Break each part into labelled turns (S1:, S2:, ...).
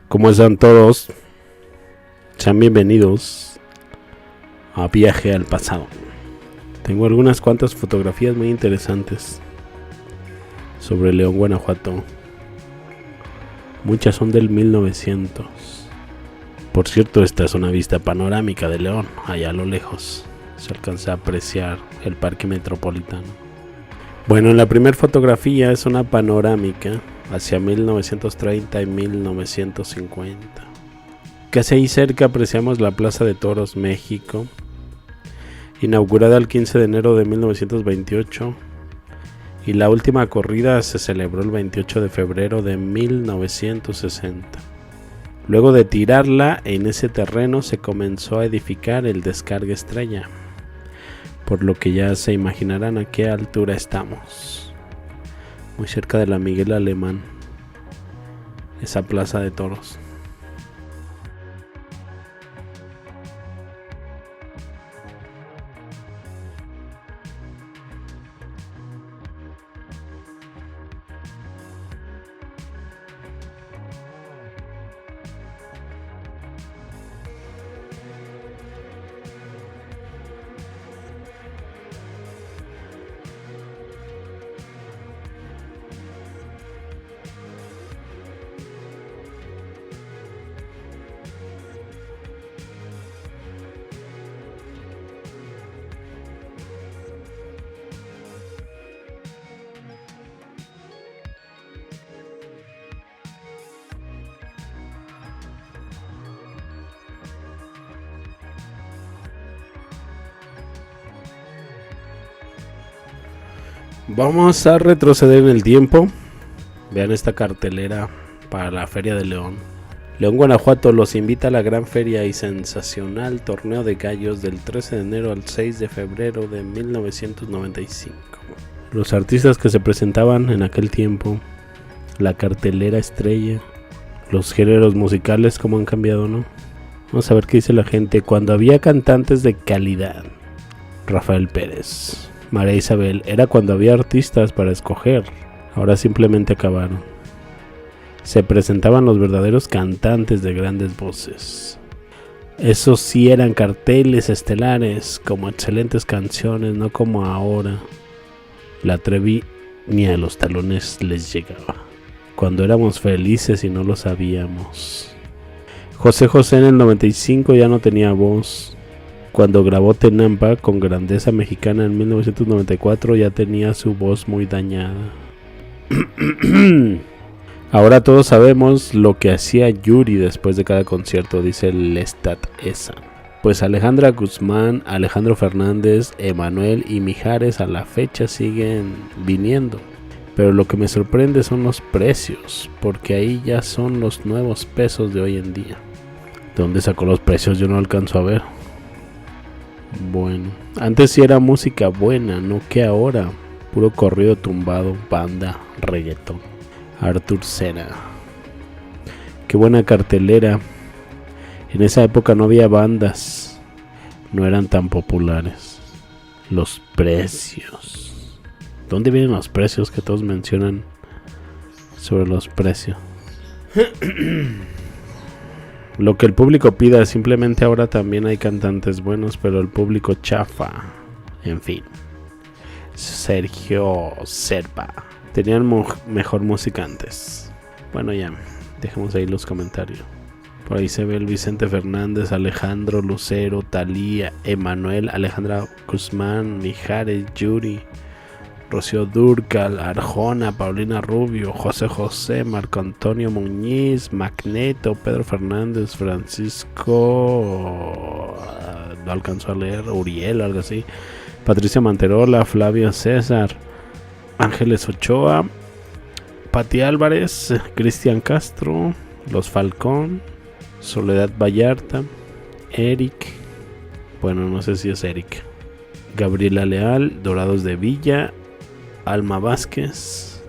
S1: ¿Cómo están todos? Sean bienvenidos a Viaje al Pasado. Tengo algunas cuantas fotografías muy interesantes sobre León, Guanajuato. Muchas son del 1900. Por cierto, esta es una vista panorámica de León. Allá a lo lejos se alcanza a apreciar el parque metropolitano. Bueno, la primera fotografía es una panorámica hacia 1930 y 1950. Casi ahí cerca apreciamos la Plaza de Toros, México, inaugurada el 15 de enero de 1928, y la última corrida se celebró el 28 de febrero de 1960. Luego de tirarla, en ese terreno se comenzó a edificar el Descargue Estrella, por lo que ya se imaginarán a qué altura estamos. Muy cerca de la Miguel Alemán, esa plaza de toros. Vamos a retroceder en el tiempo. Vean esta cartelera para la Feria de León. León, Guanajuato los invita a la gran feria y sensacional torneo de gallos del 13 de enero al 6 de febrero de 1995. Los artistas que se presentaban en aquel tiempo, la cartelera estrella, los géneros musicales, cómo han cambiado, ¿no? Vamos a ver qué dice la gente. Cuando había cantantes de calidad, Rafael Pérez. María Isabel, era cuando había artistas para escoger, ahora simplemente acabaron. Se presentaban los verdaderos cantantes de grandes voces. Esos sí eran carteles estelares, como excelentes canciones, no como ahora. La Trevi ni a los talones les llegaba. Cuando éramos felices y no lo sabíamos. José José en el 95 ya no tenía voz. Cuando grabó Tenampa con Grandeza Mexicana en 1994 ya tenía su voz muy dañada. Ahora todos sabemos lo que hacía Yuri después de cada concierto, dice Lestat Esa. Pues Alejandra Guzmán, Alejandro Fernández, Emanuel y Mijares a la fecha siguen viniendo. Pero lo que me sorprende son los precios, porque ahí ya son los nuevos pesos de hoy en día. ¿De dónde sacó los precios? Yo no alcanzo a ver. Bueno, antes sí era música buena, no que ahora. Puro corrido tumbado, banda, reggaetón. Artur Sena. Qué buena cartelera. En esa época no había bandas. No eran tan populares. Los precios. ¿Dónde vienen los precios que todos mencionan sobre los precios? Lo que el público pida, simplemente ahora también hay cantantes buenos, pero el público chafa. En fin. Sergio Serpa. Tenían mejor música antes. Bueno, ya, dejemos ahí los comentarios. Por ahí se ve el Vicente Fernández, Alejandro Lucero, Thalía, Emanuel, Alejandra Guzmán, Mijares, Yuri, Rocío Dúrcal, Arjona, Paulina Rubio, José José, Marco Antonio Muñiz, Magneto, Pedro Fernández, Francisco, no alcanzó a leer, Uriel, algo así, Patricia Manterola, Flavio César, Ángeles Ochoa, Pati Álvarez, Cristian Castro, Los Falcón, Soledad Vallarta, Eric, bueno, no sé si es Eric, Gabriela Leal, Dorados de Villa, Alma Vázquez,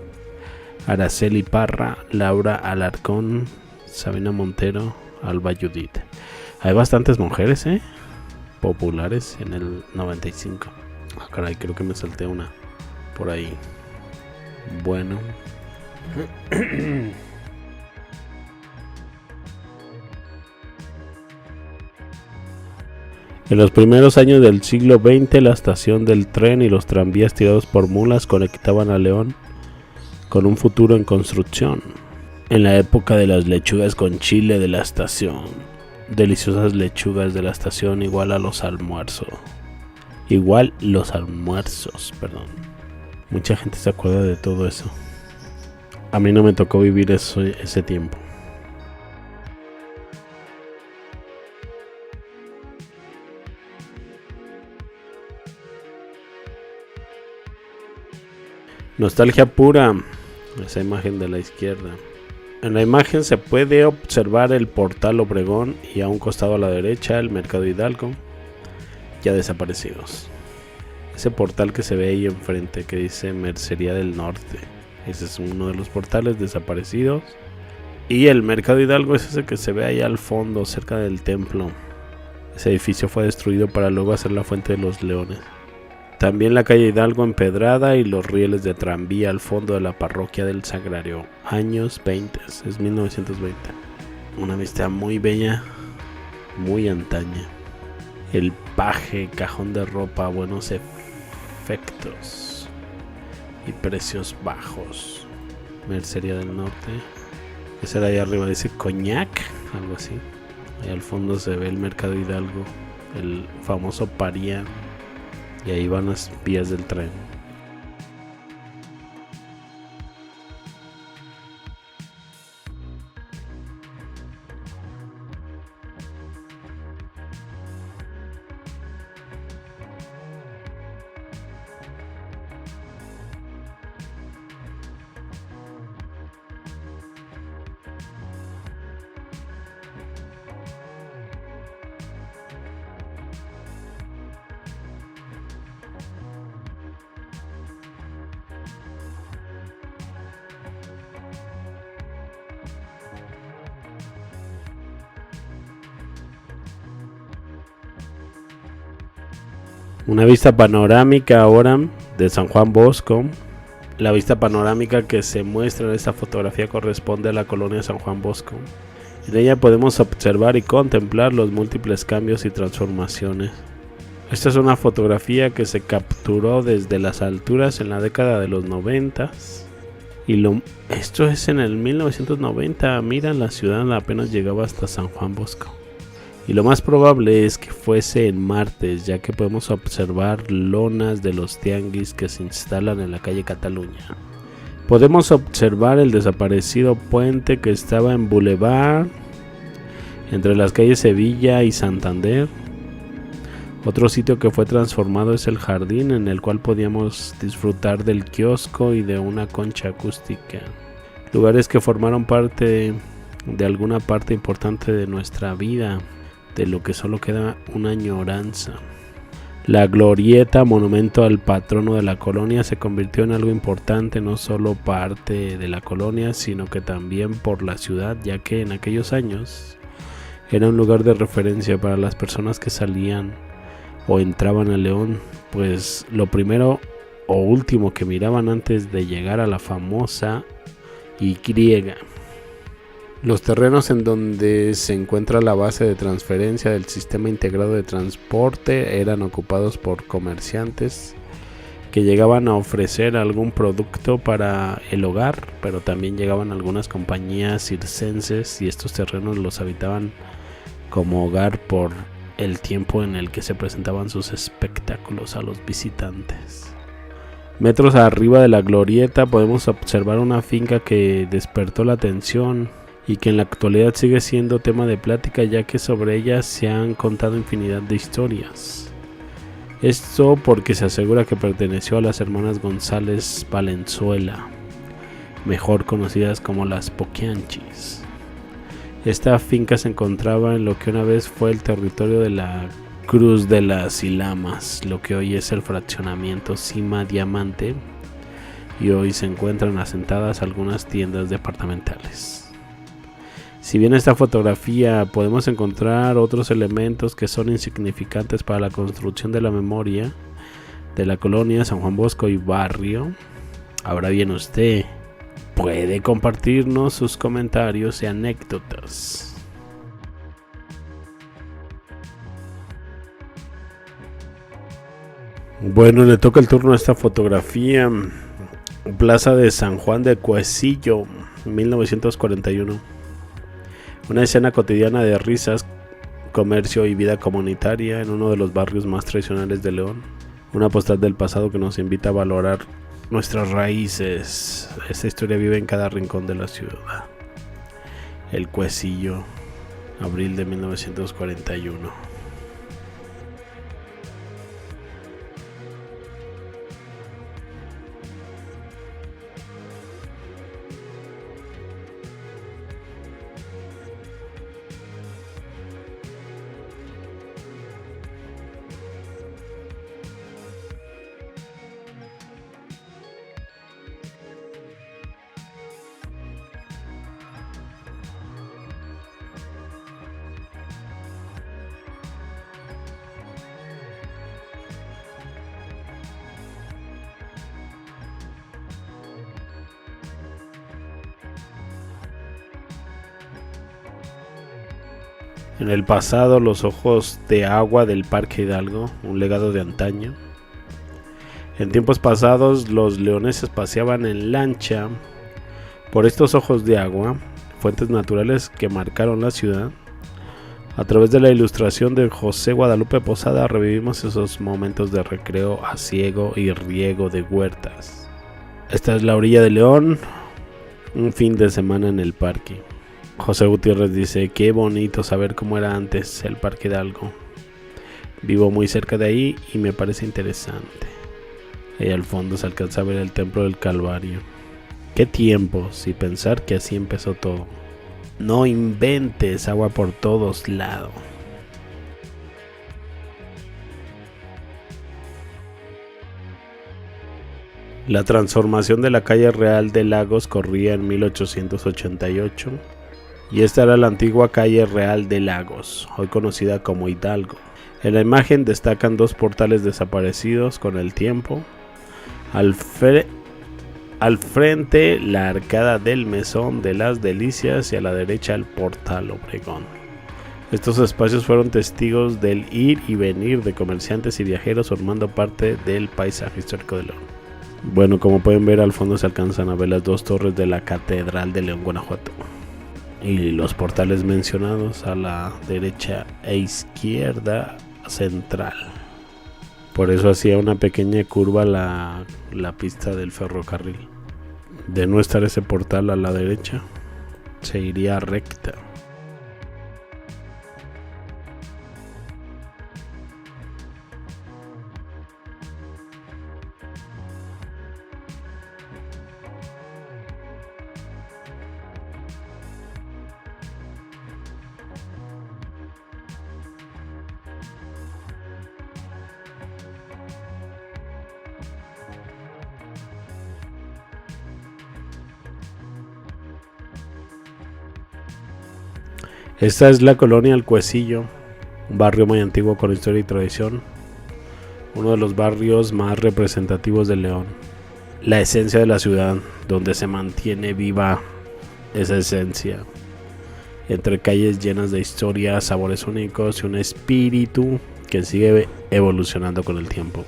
S1: Araceli Parra, Laura Alarcón, Sabina Montero, Alba Judith. Hay bastantes mujeres, populares en el 95. Ah, caray, creo que me salté una por ahí. Bueno. En los primeros años del siglo XX, la estación del tren y los tranvías tirados por mulas conectaban a León con un futuro en construcción. En la época de las lechugas con chile de la estación, deliciosas lechugas de la estación igual los almuerzos, perdón. Mucha gente se acuerda de todo eso. A mí no me tocó vivir ese tiempo. Nostalgia pura, esa imagen de la izquierda. En la imagen se puede observar el Portal Obregón y a un costado a la derecha el Mercado Hidalgo, ya desaparecidos. Ese portal que se ve ahí enfrente que dice Mercería del Norte, ese es uno de los portales desaparecidos. Y el Mercado Hidalgo es ese que se ve ahí al fondo, cerca del templo. Ese edificio fue destruido para luego hacer la Fuente de los Leones. También la calle Hidalgo empedrada y los rieles de tranvía al fondo de la parroquia del Sagrario. Años 20, es 1920. Una vista muy bella, muy antaña. El paje, cajón de ropa, buenos efectos y precios bajos. Mercería del Norte. Ese de ahí arriba dice Coñac, algo así. Ahí al fondo se ve el Mercado Hidalgo, el famoso Paría. Y ahí van las vías del tren. Una vista panorámica ahora de San Juan Bosco. La vista panorámica que se muestra en esta fotografía corresponde a la colonia San Juan Bosco. En ella podemos observar y contemplar los múltiples cambios y transformaciones. Esta es una fotografía que se capturó desde las alturas en la década de los 90. Esto es en el 1990. Mira, la ciudad apenas llegaba hasta San Juan Bosco. Y lo más probable es que fuese en martes, ya que podemos observar lonas de los tianguis que se instalan en la calle Cataluña. Podemos observar el desaparecido puente que estaba en Boulevard, entre las calles Sevilla y Santander. Otro sitio que fue transformado es el jardín, en el cual podíamos disfrutar del kiosco y de una concha acústica. Lugares que formaron parte de alguna parte importante de nuestra vida, de lo que solo queda una añoranza. La glorieta, monumento al patrono de la colonia, se convirtió en algo importante, no solo parte de la colonia, sino que también por la ciudad, ya que en aquellos años era un lugar de referencia para las personas que salían o entraban a León, pues lo primero o último que miraban antes de llegar a la famosa Y. Los terrenos en donde se encuentra la base de transferencia del sistema integrado de transporte eran ocupados por comerciantes que llegaban a ofrecer algún producto para el hogar, pero también llegaban algunas compañías circenses y estos terrenos los habitaban como hogar por el tiempo en el que se presentaban sus espectáculos a los visitantes. Metros arriba de la glorieta podemos observar una finca que despertó la atención y que en la actualidad sigue siendo tema de plática, ya que sobre ella se han contado infinidad de historias. Esto porque se asegura que perteneció a las hermanas González Valenzuela, mejor conocidas como las Poquianchis. Esta finca se encontraba en lo que una vez fue el territorio de la Cruz de las Ilamas, lo que hoy es el fraccionamiento Cima Diamante, y hoy se encuentran asentadas algunas tiendas departamentales. Si bien en esta fotografía podemos encontrar otros elementos que son insignificantes para la construcción de la memoria de la colonia San Juan Bosco y barrio, ahora bien usted puede compartirnos sus comentarios y anécdotas. Bueno, le toca el turno a esta fotografía. Plaza de San Juan de Cuecillo, 1941. Una escena cotidiana de risas, comercio y vida comunitaria en uno de los barrios más tradicionales de León. Una postal del pasado que nos invita a valorar nuestras raíces. Esta historia vive en cada rincón de la ciudad. El Cuecillo, abril de 1941. En el pasado, los ojos de agua del Parque Hidalgo, un legado de antaño. En tiempos pasados, los leoneses paseaban en lancha por estos ojos de agua, fuentes naturales que marcaron la ciudad. A través de la ilustración de José Guadalupe Posada, revivimos esos momentos de recreo, asiego y riego de huertas. Esta es la orilla de León, un fin de semana en el parque. José Gutiérrez dice: qué bonito saber cómo era antes el Parque Hidalgo. Vivo muy cerca de ahí y me parece interesante. Ahí al fondo se alcanza a ver el templo del Calvario. Qué tiempos, y pensar que así empezó todo. No inventes, agua por todos lados. La transformación de la calle Real de Lagos corría en 1888. Y esta era la antigua calle Real de Lagos, hoy conocida como Hidalgo. En la imagen destacan dos portales desaparecidos con el tiempo. Al frente, la arcada del Mesón de las Delicias, y a la derecha el Portal Obregón. Estos espacios fueron testigos del ir y venir de comerciantes y viajeros, formando parte del paisaje histórico de León. Bueno, como pueden ver, al fondo se alcanzan a ver las dos torres de la Catedral de León, Guanajuato. Y los portales mencionados a la derecha e izquierda central. Por eso hacía una pequeña curva la pista del ferrocarril. De no estar ese portal a la derecha, se iría recta. Esta es la colonia El Cuecillo, un barrio muy antiguo con historia y tradición, uno de los barrios más representativos de León. La esencia de la ciudad, donde se mantiene viva esa esencia, entre calles llenas de historia, sabores únicos y un espíritu que sigue evolucionando con el tiempo.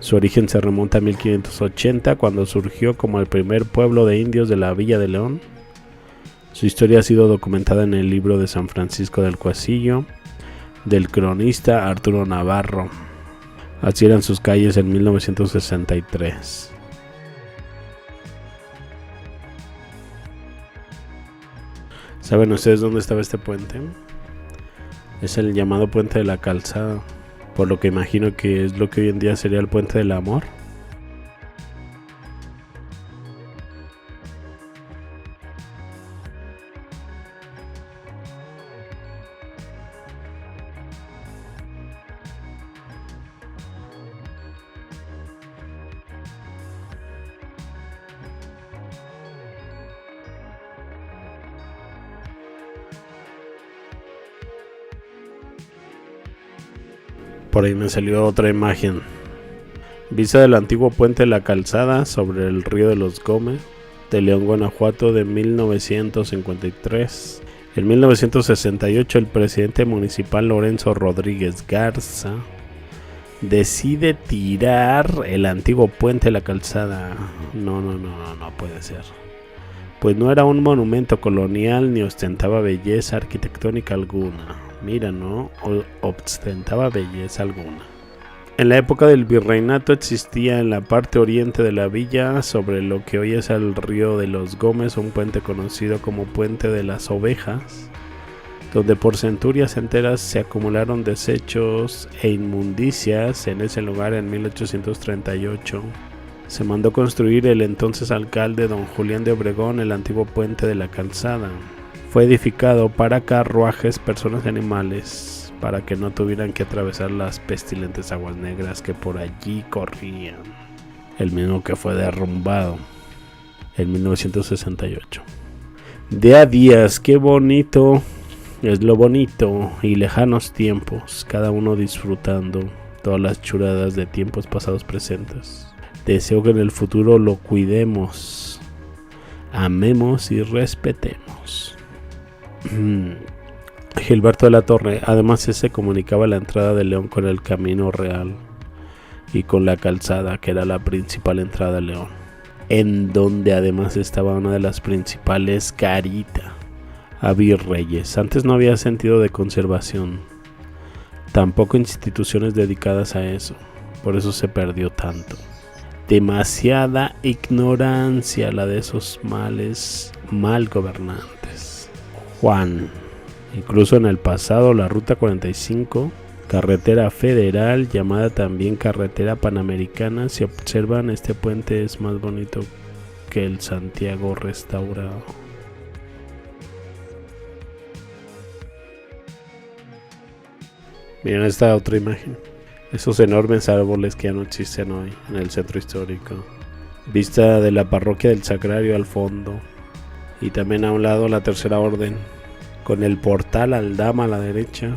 S1: Su origen se remonta a 1580, cuando surgió como el primer pueblo de indios de la Villa de León. Su historia ha sido documentada en el libro de San Francisco del Cuecillo, del cronista Arturo Navarro. Así eran sus calles en 1963. ¿Saben ustedes dónde estaba este puente? Es el llamado Puente de la Calzada, por lo que imagino que es lo que hoy en día sería el Puente del Amor. Por ahí me salió otra imagen. Vista del antiguo puente de la Calzada sobre el río de los Gómez, de León, Guanajuato, de 1953. En 1968 el presidente municipal Lorenzo Rodríguez Garza decide tirar el antiguo puente de la calzada. No puede ser. Pues no era un monumento colonial ni ostentaba belleza arquitectónica alguna. Mira, no ostentaba belleza alguna. En la época del virreinato existía en la parte oriente de la villa, sobre lo que hoy es el río de los Gómez, un puente conocido como Puente de las Ovejas, donde por centurias enteras se acumularon desechos e inmundicias. En ese lugar, en 1838, se mandó construir el entonces alcalde don Julián de Obregón el antiguo puente de la calzada. Fue edificado para carruajes, personas y animales, para que no tuvieran que atravesar las pestilentes aguas negras que por allí corrían. El mismo que fue derrumbado en 1968. De a días, qué bonito es lo bonito y lejanos tiempos, cada uno disfrutando todas las churadas de tiempos pasados presentes. Deseo que en el futuro lo cuidemos, amemos y respetemos. Gilberto de la Torre. Además, se comunicaba la entrada de León con el Camino Real y con la calzada, que era la principal entrada de León, en donde además estaba una de las principales garita a virreyes. Antes no había sentido de conservación, tampoco instituciones dedicadas a eso, por eso se perdió tanto. Demasiada ignorancia la de esos males mal gobernantes. Juan. Incluso en el pasado, la Ruta 45, carretera federal, llamada también carretera panamericana, si observan, este puente es más bonito que el Santiago restaurado. Miren esta otra imagen. Esos enormes árboles que ya no existen hoy en el centro histórico. Vista de la parroquia del Sagrario al fondo. Y también a un lado la Tercera Orden, con el portal Aldama a la derecha,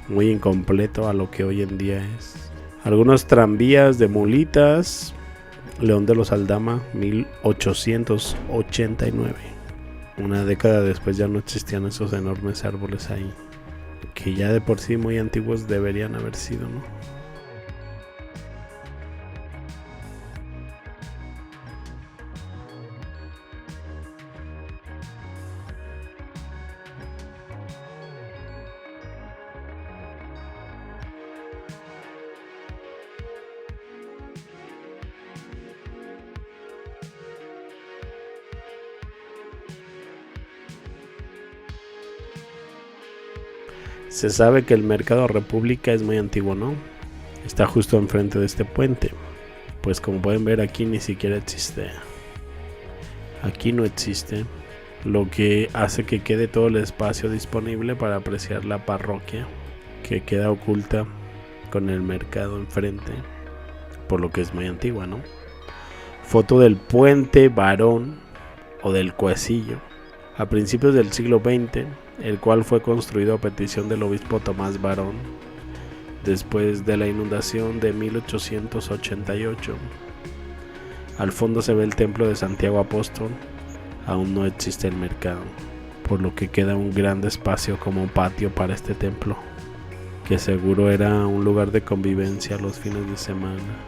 S1: muy incompleto a lo que hoy en día es. Algunos tranvías de mulitas, León de los Aldama, 1889. Una década después ya no existían esos enormes árboles ahí, que ya de por sí muy antiguos deberían haber sido, ¿no? Se sabe que el Mercado República es muy antiguo, ¿no? Está justo enfrente de este puente. Pues como pueden ver, aquí ni siquiera existe. Aquí no existe. Lo que hace que quede todo el espacio disponible para apreciar la parroquia, que queda oculta con el mercado enfrente, por lo que es muy antigua, ¿no? Foto del puente Barón o del Cuecillo, a principios del siglo XX, el cual fue construido a petición del obispo Tomás Barón después de la inundación de 1888. Al fondo se ve el templo de Santiago Apóstol. Aún no existe el mercado, por lo que queda un gran espacio como patio para este templo, que seguro era un lugar de convivencia los fines de semana.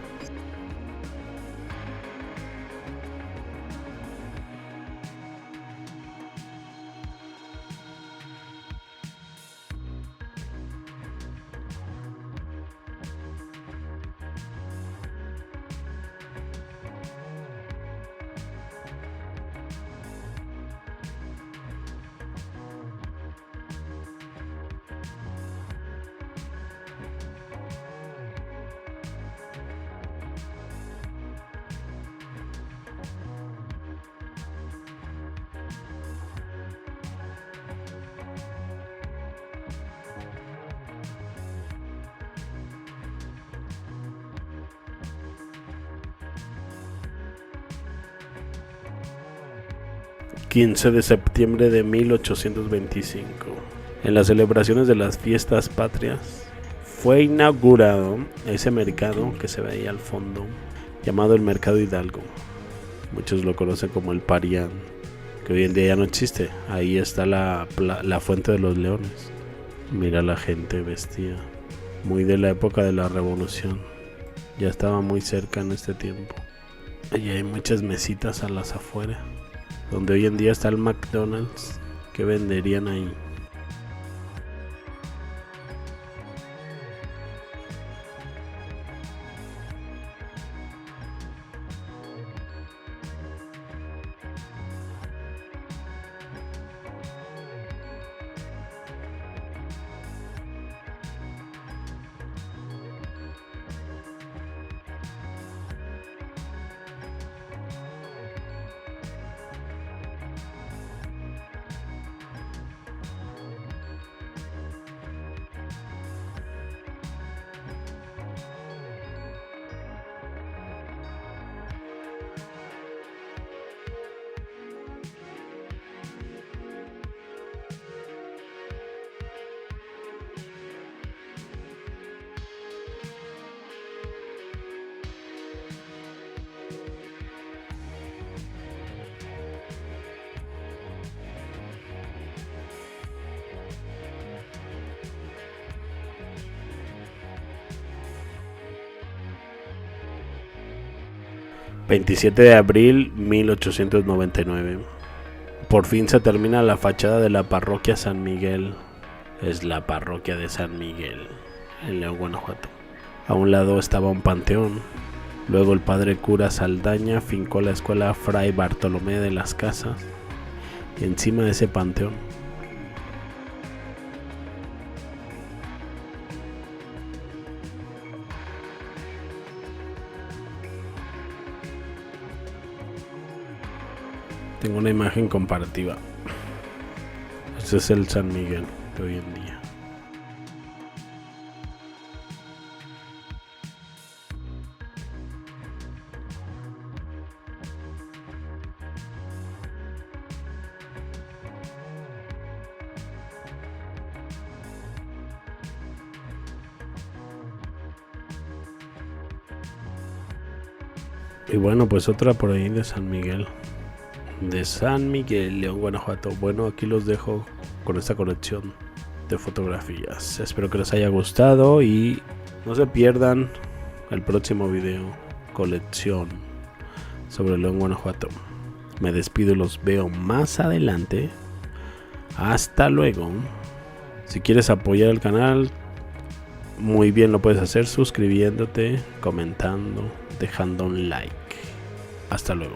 S1: ...15 de septiembre de 1825... en las celebraciones de las fiestas patrias, fue inaugurado ese mercado que se ve ahí al fondo, llamado el Mercado Hidalgo. Muchos lo conocen como el Parián, que hoy en día ya no existe. Ahí está la Fuente de los Leones. Mira la gente vestida, muy de la época de la Revolución. Ya estaba muy cerca en este tiempo. Y hay muchas mesitas a las afueras, donde hoy en día está el McDonald's. ¿Qué venderían ahí? ...27 de abril 1899... por fin se termina la fachada de la parroquia San Miguel. Es la parroquia de San Miguel, en León, Guanajuato. A un lado estaba un panteón. Luego el padre cura Saldaña fincó la escuela Fray Bartolomé de las Casas. Y encima de ese panteón tengo una imagen comparativa. Este es el San Miguel de hoy en día. Y bueno, pues otra por ahí de San Miguel. De San Miguel, León, Guanajuato. Bueno, aquí los dejo con esta colección de fotografías. Espero que les haya gustado y no se pierdan el próximo video, colección sobre León, Guanajuato. Me despido y los veo más adelante. Hasta luego. Si quieres apoyar el canal, muy bien lo puedes hacer suscribiéndote, comentando, dejando un like. Hasta luego.